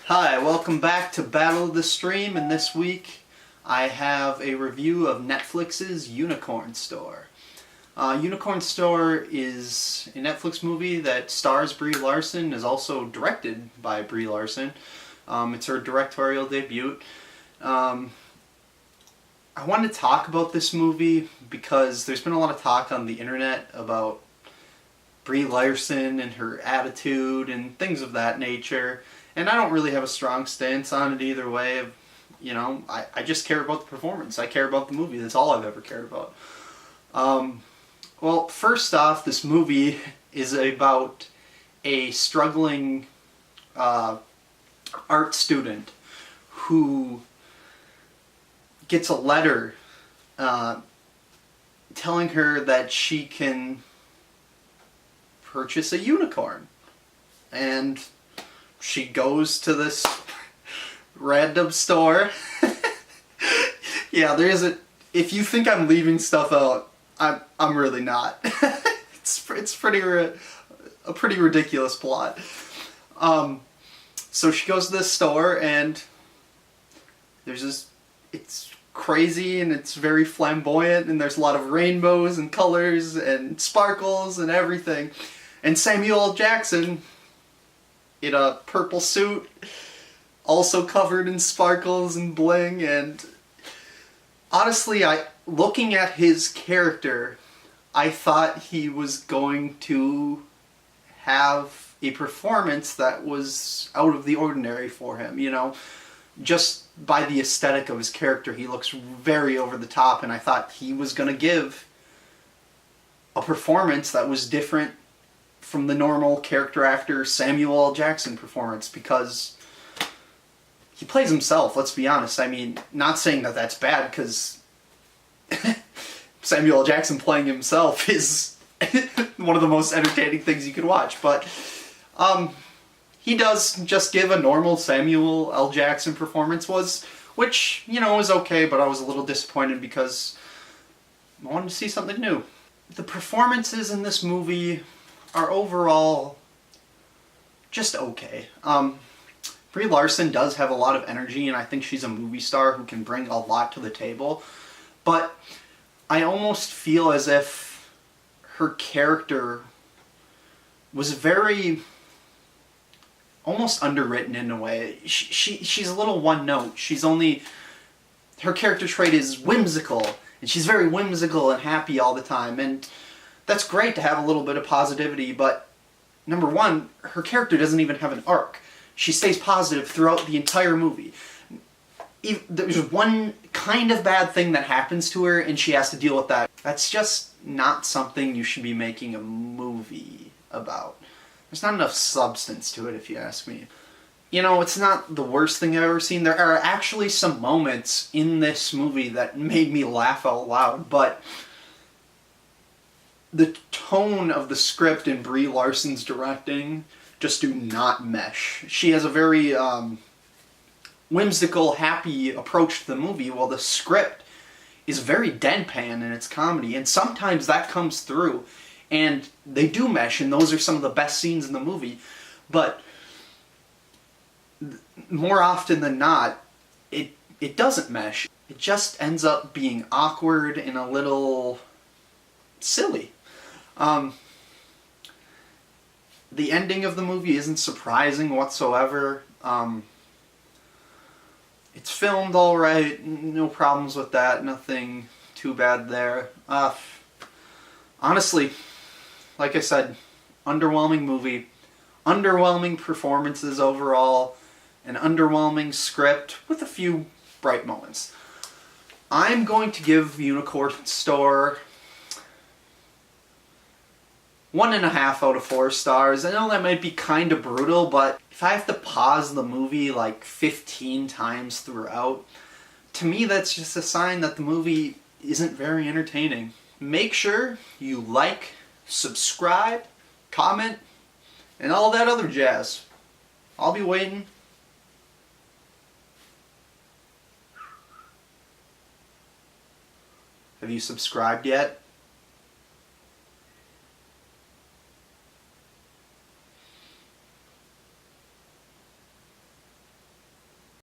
Hi, welcome back to Battle of the Stream, and this week I have a review of Netflix's Unicorn Store. Unicorn Store is a Netflix movie that stars Brie Larson, is also directed by Brie Larson. It's her directorial debut. I wanted to talk about this movie because there's been a lot of talk on the internet about Brie Larson and her attitude and things of that nature. And I don't really have a strong stance on it either way. You know, I just care about the performance. I care about the movie. That's all I've ever cared about. Well, first off, this movie is about a struggling art student who gets a letter telling her that she can purchase a unicorn. And she goes to this random store. Yeah, there is a... If you think I'm leaving stuff out, I'm really not. It's pretty a pretty ridiculous plot. So she goes to this store and there's this... It's crazy and it's very flamboyant and there's a lot of rainbows and colors and sparkles and everything. And Samuel L. Jackson, in a purple suit, also covered in sparkles and bling, and honestly, looking at his character, I thought he was going to have a performance that was out of the ordinary for him, you know? Just by the aesthetic of his character, he looks very over the top, and I thought he was going to give a performance that was different from the normal character actor Samuel L. Jackson performance, because he plays himself, let's be honest. I mean, not saying that that's bad, because Samuel L. Jackson playing himself is one of the most entertaining things you can watch, but he does just give a normal Samuel L. Jackson performance, which, you know, was okay, but I was a little disappointed because I wanted to see something new. The performances in this movie are overall just okay. Brie Larson does have a lot of energy, and I think she's a movie star who can bring a lot to the table, but I almost feel as if her character was very almost underwritten in a way. She's a little one note. Her character trait is whimsical, and she's very whimsical and happy all the time, and that's great to have a little bit of positivity, but number one, her character doesn't even have an arc. She stays positive throughout the entire movie. There's one kind of bad thing that happens to her, and she has to deal with that. That's just not something you should be making a movie about. There's not enough substance to it, if you ask me. You know, it's not the worst thing I've ever seen. There are actually some moments in this movie that made me laugh out loud, but the tone of the script and Brie Larson's directing just do not mesh. She has a very whimsical, happy approach to the movie, while the script is very deadpan in its comedy, and sometimes that comes through, and they do mesh, and those are some of the best scenes in the movie, but more often than not, it doesn't mesh. It just ends up being awkward and a little silly. The ending of the movie isn't surprising whatsoever. It's filmed alright, no problems with that, nothing too bad there. Honestly, like I said, underwhelming movie, underwhelming performances overall, an underwhelming script with a few bright moments. I'm going to give Unicorn Store 1.5 out of 4 stars. I know that might be kind of brutal, but if I have to pause the movie like 15 times throughout, to me that's just a sign that the movie isn't very entertaining. Make sure you like, subscribe, comment, and all that other jazz. I'll be waiting. Have you subscribed yet?